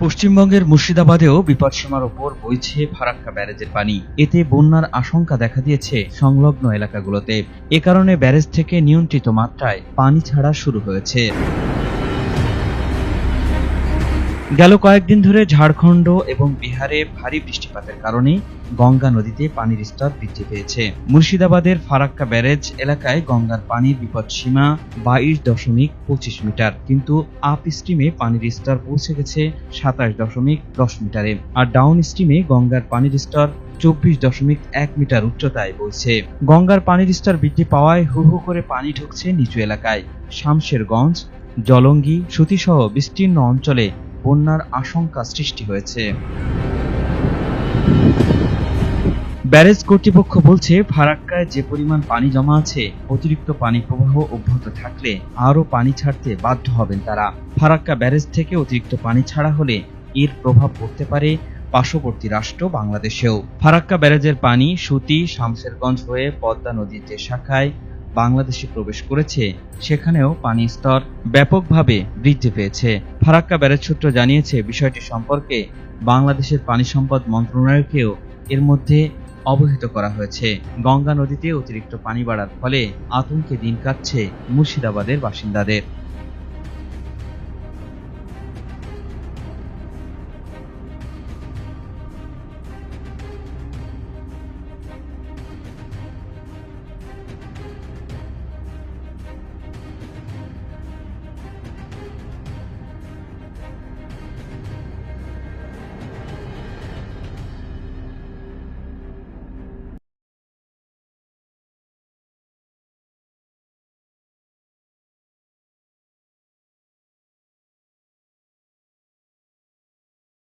পশ্চিমবঙ্গের মুর্শিদাবাদেও বিপদসীমার ওপর বইছে ফারাক্কা ব্যারেজের পানি। এতে বন্যার আশঙ্কা দেখা দিয়েছে সংলগ্ন এলাকাগুলোতে। এ কারণে ব্যারেজ থেকে নিয়ন্ত্রিত মাত্রায় পানি ছাড়া শুরু হয়েছে। গেল কয়েকদিন ধরে ঝাড়খণ্ড এবং বিহারে ভারী বৃষ্টিপাতের কারণে গঙ্গা নদীতে পানির স্তর বৃদ্ধি পেয়েছে। মুর্শিদাবাদের ফারাক্কা ব্যারেজ এলাকায় গঙ্গার পানির বিপদসীমা 22.25 মিটার, কিন্তু আপ স্ট্রিমে পানির স্তর পৌঁছে গেছে 27.10 মিটারে, আর ডাউন স্ট্রিমে গঙ্গার পানির স্তর 24.1 মিটার উচ্চতায় বইছে। গঙ্গার পানির স্তর বৃদ্ধি পাওয়ায় হু হু করে পানি ঢুকছে নিচু এলাকায়। শামশেরগঞ্জ, জলঙ্গি, সুতিসহ বিস্তীর্ণ অঞ্চলে বন্যার আশঙ্কা সৃষ্টি হয়েছে। ব্যারেজ কর্তৃপক্ষ বলছে, ফারাক্কায় যে পরিমাণ পানি জমা আছে, অতিরিক্ত পানি প্রবাহ অব্যাহত থাকলে আরও পানি ছাড়তে বাধ্য হবেন তারা। ফারাক্কা ব্যারেজ থেকে অতিরিক্ত পানি ছাড়া হলে এর প্রভাব পড়তে পারে পার্শ্ববর্তী রাষ্ট্র বাংলাদেশেও। ফারাক্কা ব্যারেজের পানি সুতি, শামশেরগঞ্জ হয়ে পদ্মা নদীর যে শাখায় বাংলাদেশে প্রবেশ করেছে, সেখানেও পানির স্তর ব্যাপকভাবে বৃদ্ধি পেয়েছে। ফারাক্কা ব্যারেজ সূত্র জানিয়েছে, বিষয়টি সম্পর্কে বাংলাদেশের পানি সম্পদ মন্ত্রণালয়কেও এর মধ্যে অবহিত করা হয়েছে। গঙ্গা নদীতে অতিরিক্ত পানি বাড়ার ফলে আতঙ্কে দিন কাটছে মুর্শিদাবাদের বাসিন্দাদের।